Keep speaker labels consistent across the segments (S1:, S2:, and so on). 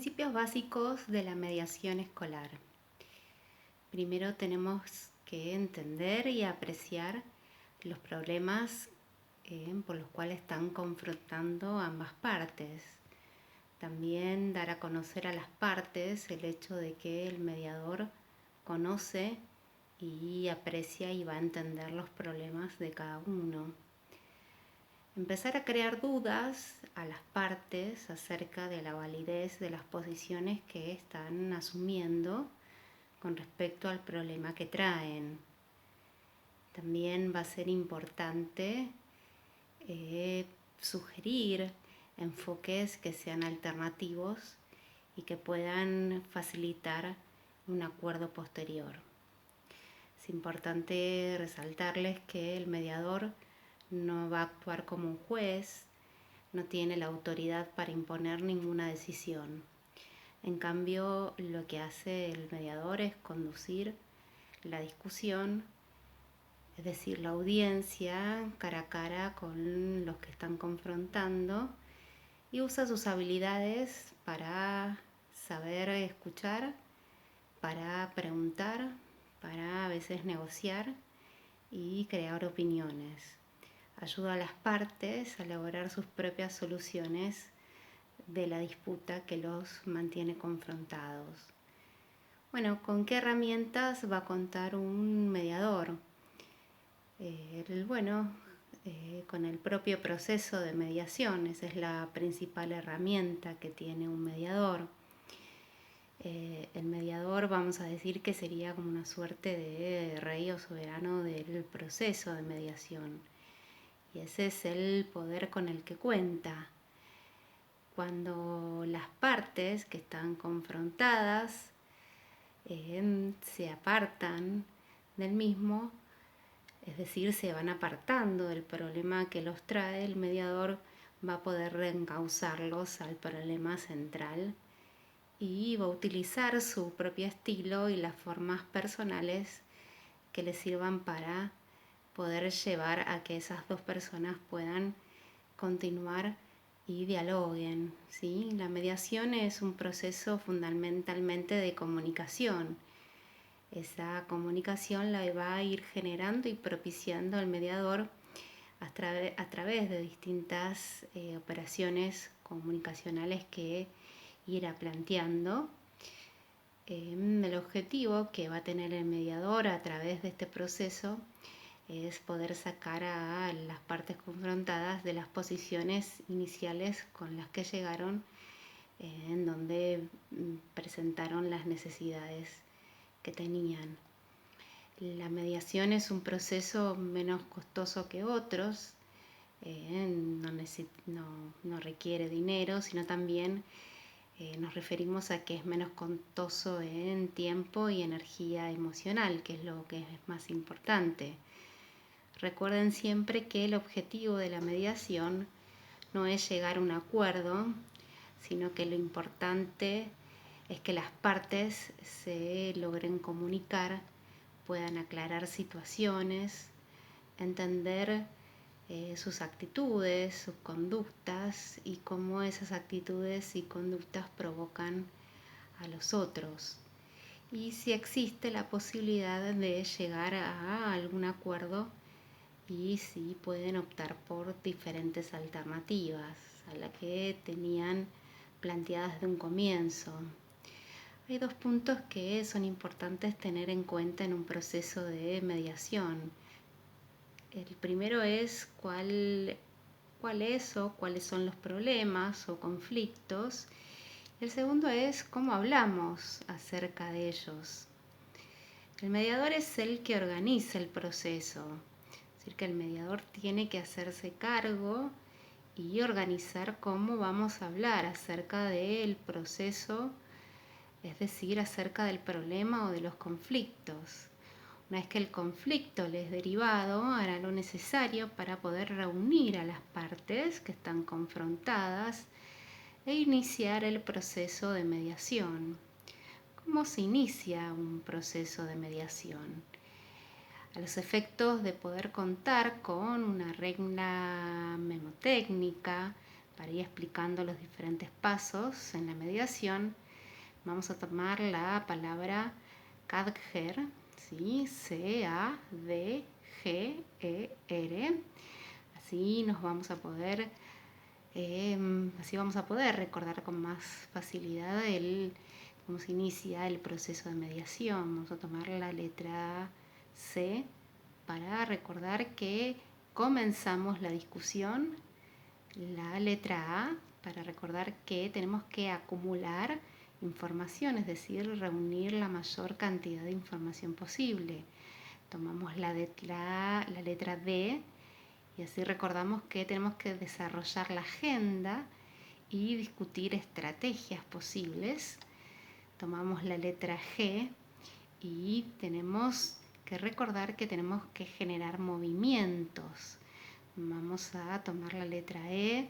S1: Principios básicos de la mediación escolar. Primero tenemos que entender y apreciar los problemas por los cuales están confrontando ambas partes. También dar a conocer a las partes el hecho de que el mediador conoce y aprecia y va a entender los problemas de cada uno. Empezar a crear dudas a las partes acerca de la validez de las posiciones que están asumiendo con respecto al problema que traen. También va a ser importante sugerir enfoques que sean alternativos y que puedan facilitar un acuerdo posterior. Es importante resaltarles que el mediador no va a actuar como un juez, no tiene la autoridad para imponer ninguna decisión. En cambio, lo que hace el mediador es conducir la discusión, es decir, la audiencia cara a cara con los que están confrontando, y usa sus habilidades para saber escuchar, para preguntar, para a veces negociar y crear opiniones. Ayuda a las partes a elaborar sus propias soluciones de la disputa que los mantiene confrontados. Bueno, ¿con qué herramientas va a contar un mediador? Con el propio proceso de mediación. Esa es la principal herramienta que tiene un mediador. El mediador, vamos a decir que sería como una suerte de rey o soberano del proceso de mediación. Y ese es el poder con el que cuenta. Cuando las partes que están confrontadas se apartan del mismo, es decir, se van apartando del problema que los trae, el mediador va a poder reencauzarlos al problema central y va a utilizar su propio estilo y las formas personales que le sirvan para poder llevar a que esas dos personas puedan continuar y dialoguen, ¿sí? La mediación es un proceso fundamentalmente de comunicación. Esa comunicación la va a ir generando y propiciando el mediador a través de distintas operaciones comunicacionales que irá planteando. El objetivo que va a tener el mediador a través de este proceso es poder sacar a las partes confrontadas de las posiciones iniciales con las que llegaron, en donde presentaron las necesidades que tenían. La mediación es un proceso menos costoso que otros, no requiere dinero, sino también nos referimos a que es menos costoso en tiempo y energía emocional, que es lo que es más importante. Recuerden siempre que el objetivo de la mediación no es llegar a un acuerdo, sino que lo importante es que las partes se logren comunicar, puedan aclarar situaciones, entender sus actitudes, sus conductas y cómo esas actitudes y conductas provocan a los otros. Y si existe la posibilidad de llegar a algún acuerdo y si pueden optar por diferentes alternativas a las que tenían planteadas de un comienzo. Hay dos puntos que son importantes tener en cuenta en un proceso de mediación. El primero es cuáles son los problemas o conflictos. El segundo es cómo hablamos acerca de ellos. El mediador es el que organiza el proceso. Es decir, que el mediador tiene que hacerse cargo y organizar cómo vamos a hablar acerca del proceso, es decir, acerca del problema o de los conflictos. Una vez que el conflicto le es derivado, hará lo necesario para poder reunir a las partes que están confrontadas e iniciar el proceso de mediación. ¿Cómo se inicia un proceso de mediación? A los efectos de poder contar con una regla mnemotécnica para ir explicando los diferentes pasos en la mediación, vamos a tomar la palabra Cadger, ¿sí? C-A-D-G-E-R. Así vamos a poder recordar con más facilidad cómo se inicia el proceso de mediación. Vamos a tomar la letra C para recordar que comenzamos la discusión, la letra A para recordar que tenemos que acumular información, es decir, reunir la mayor cantidad de información posible. Tomamos la letra D y así recordamos que tenemos que desarrollar la agenda y discutir estrategias posibles. Tomamos la letra G y tenemos que recordar que tenemos que generar movimientos. Vamos a tomar la letra E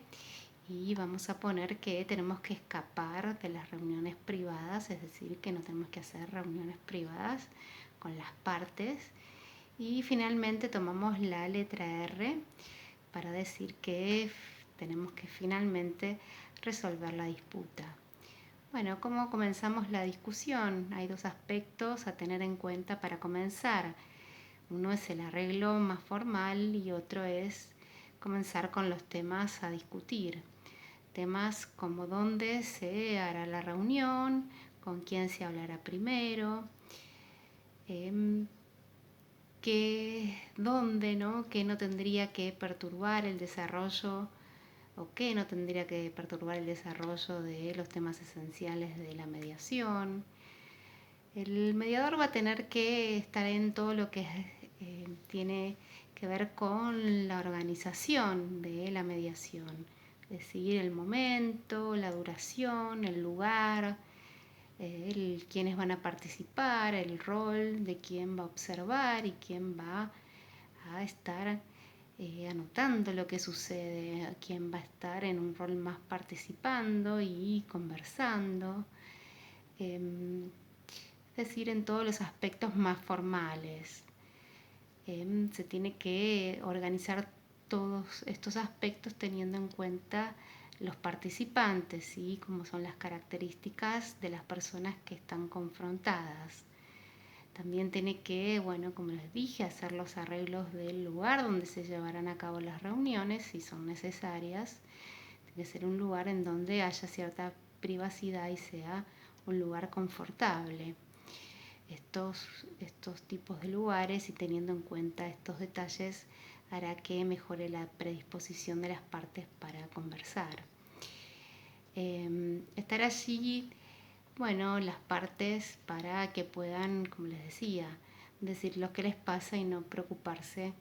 S1: y vamos a poner que tenemos que escapar de las reuniones privadas, es decir, que no tenemos que hacer reuniones privadas con las partes. Y finalmente tomamos la letra R para decir que tenemos que finalmente resolver la disputa. Bueno, ¿cómo comenzamos la discusión? Hay dos aspectos a tener en cuenta para comenzar. Uno es el arreglo más formal y otro es comenzar con los temas a discutir. Temas como dónde se hará la reunión, con quién se hablará primero, dónde, ¿no? Qué no tendría que perturbar el desarrollo o qué no tendría que perturbar el desarrollo de los temas esenciales de la mediación. El mediador va a tener que estar en todo lo que tiene que ver con la organización de la mediación, es decir, el momento, la duración, el lugar, quiénes van a participar, el rol de quién va a observar y quién va a estar anotando lo que sucede, quién va a estar en un rol más participando y conversando. Es decir, en todos los aspectos más formales. Se tiene que organizar todos estos aspectos teniendo en cuenta los participantes y cómo son las características de las personas que están confrontadas. También tiene que, bueno, como les dije, hacer los arreglos del lugar donde se llevarán a cabo las reuniones, si son necesarias. Tiene que ser un lugar en donde haya cierta privacidad y sea un lugar confortable. Estos tipos de lugares y teniendo en cuenta estos detalles hará que mejore la predisposición de las partes para conversar. Estar allí, bueno, las partes para que puedan, como les decía, decir lo que les pasa y no preocuparse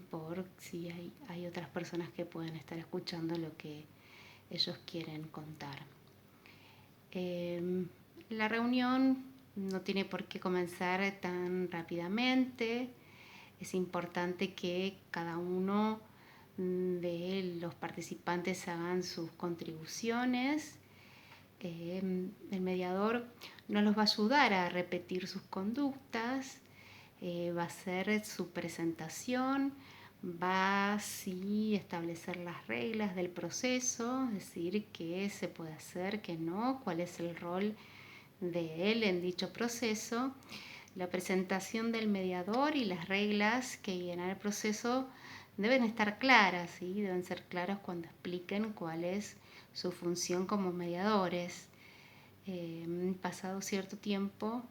S1: por si hay otras personas que pueden estar escuchando lo que ellos quieren contar. La reunión no tiene por qué comenzar tan rápidamente. Es importante que cada uno de los participantes hagan sus contribuciones. El mediador no los va a ayudar a repetir sus conductas, va a hacer su presentación, va a establecer las reglas del proceso, es decir, qué se puede hacer, qué no, cuál es el rol de él en dicho proceso. La presentación del mediador y las reglas que guían el proceso deben estar claras, ¿sí? Deben ser claras cuando expliquen cuál es su función como mediadores. Pasado cierto tiempo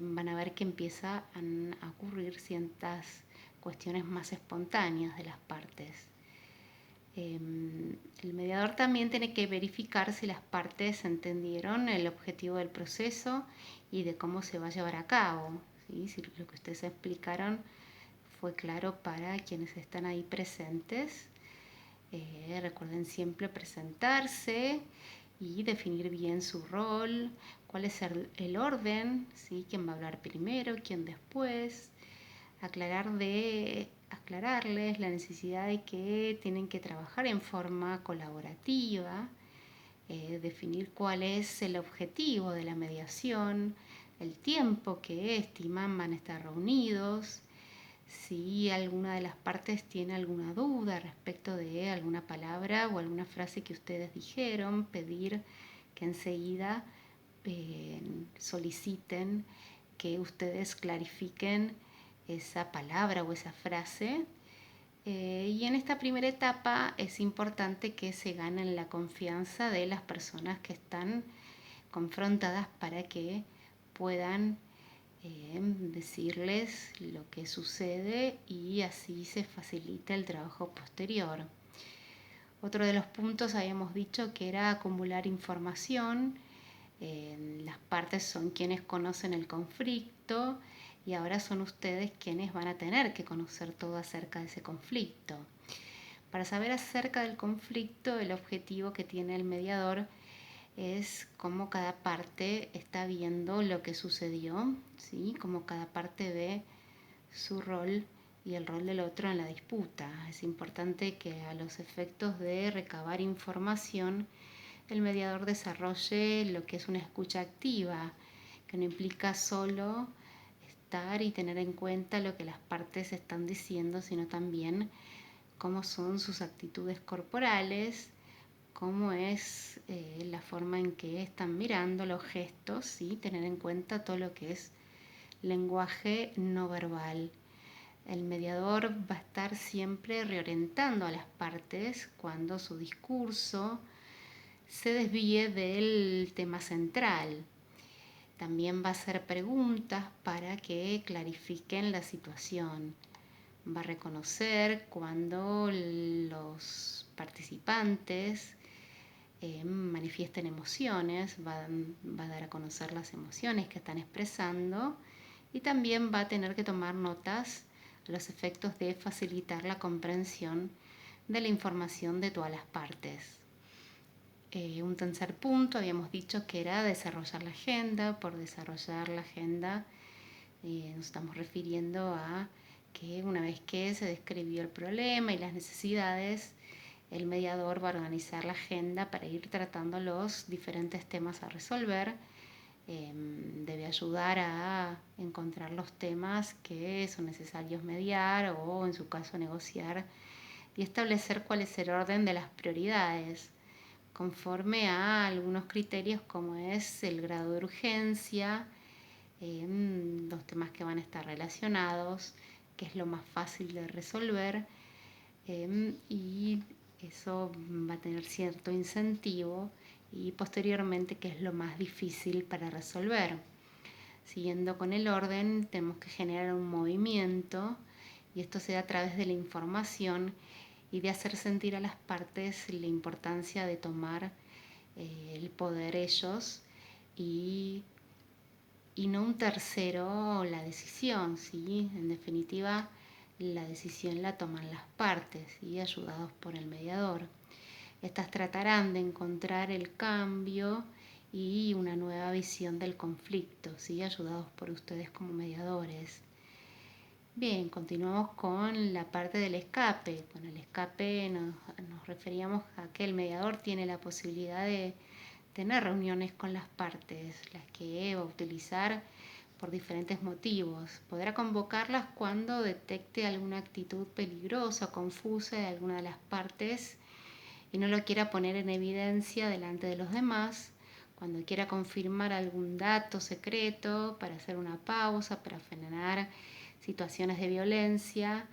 S1: van a ver que empiezan a ocurrir ciertas cuestiones más espontáneas de las partes. El mediador también tiene que verificar si las partes entendieron el objetivo del proceso y de cómo se va a llevar a cabo, ¿sí? Si lo que ustedes explicaron fue claro para quienes están ahí presentes. Recuerden siempre presentarse y definir bien su rol, cuál es el orden, ¿sí? Quién va a hablar primero, quién después. Aclararles la necesidad de que tienen que trabajar en forma colaborativa, definir cuál es el objetivo de la mediación, el tiempo que estiman van a estar reunidos, Si alguna de las partes tiene alguna duda respecto de alguna palabra o alguna frase que ustedes dijeron, pedir que enseguida soliciten que ustedes clarifiquen esa palabra o esa frase. Y en esta primera etapa es importante que se ganen la confianza de las personas que están confrontadas para que puedan decirles lo que sucede y así se facilita el trabajo posterior. Otro de los puntos habíamos dicho que era acumular información. Las partes son quienes conocen el conflicto y ahora son ustedes quienes van a tener que conocer todo acerca de ese conflicto. Para saber acerca del conflicto, el objetivo que tiene el mediador es cómo cada parte está viendo lo que sucedió, ¿sí? Cómo cada parte ve su rol y el rol del otro en la disputa. Es importante que a los efectos de recabar información, el mediador desarrolle lo que es una escucha activa, que no implica solo estar y tener en cuenta lo que las partes están diciendo, sino también cómo son sus actitudes corporales, cómo es la forma en que están mirando, los gestos, y tener en cuenta todo lo que es lenguaje no verbal. El mediador va a estar siempre reorientando a las partes cuando su discurso se desvíe del tema central. También va a hacer preguntas para que clarifiquen la situación. Va a reconocer cuando los participantes manifiesten emociones, va a dar a conocer las emociones que están expresando y también va a tener que tomar notas a los efectos de facilitar la comprensión de la información de todas las partes. Un tercer punto habíamos dicho que era desarrollar la agenda. Por desarrollar la agenda nos estamos refiriendo a que una vez que se describió el problema y las necesidades, el mediador va a organizar la agenda para ir tratando los diferentes temas a resolver. Debe ayudar a encontrar los temas que son necesarios mediar o en su caso negociar y establecer cuál es el orden de las prioridades conforme a algunos criterios como es el grado de urgencia, los temas que van a estar relacionados, que es lo más fácil de resolver, y eso va a tener cierto incentivo, y posteriormente qué es lo más difícil para resolver. Siguiendo con el orden, tenemos que generar un movimiento y esto se da a través de la información y de hacer sentir a las partes la importancia de tomar el poder ellos y no un tercero la decisión, ¿sí? En definitiva, la decisión la toman las partes, ¿sí? Ayudados por el mediador. Estas tratarán de encontrar el cambio y una nueva visión del conflicto, ¿sí? Ayudados por ustedes como mediadores. Bien, continuamos con la parte del escape. Con el escape nos referíamos a que el mediador tiene la posibilidad de tener reuniones con las partes, las que va a utilizar por diferentes motivos. Podrá convocarlas cuando detecte alguna actitud peligrosa o confusa de alguna de las partes y no lo quiera poner en evidencia delante de los demás, cuando quiera confirmar algún dato secreto para hacer una pausa, para frenar situaciones de violencia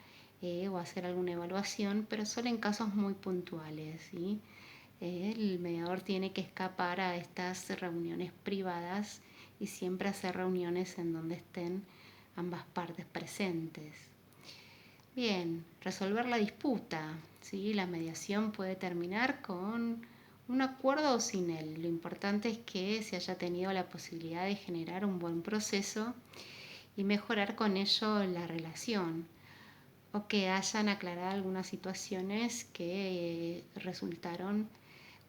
S1: o hacer alguna evaluación, pero solo en casos muy puntuales, ¿sí? El mediador tiene que escapar a estas reuniones privadas y siempre hacer reuniones en donde estén ambas partes presentes. Bien, resolver la disputa, ¿sí? La mediación puede terminar con un acuerdo o sin él. Lo importante es que se haya tenido la posibilidad de generar un buen proceso y mejorar con ello la relación, o que hayan aclarado algunas situaciones que resultaron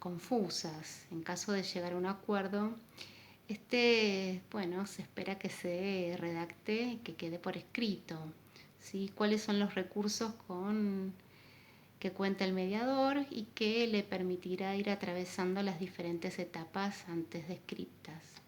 S1: confusas. En caso de llegar a un acuerdo, se espera que se redacte y que quede por escrito, ¿sí? Cuáles son los recursos con que cuenta el mediador y que le permitirá ir atravesando las diferentes etapas antes descritas.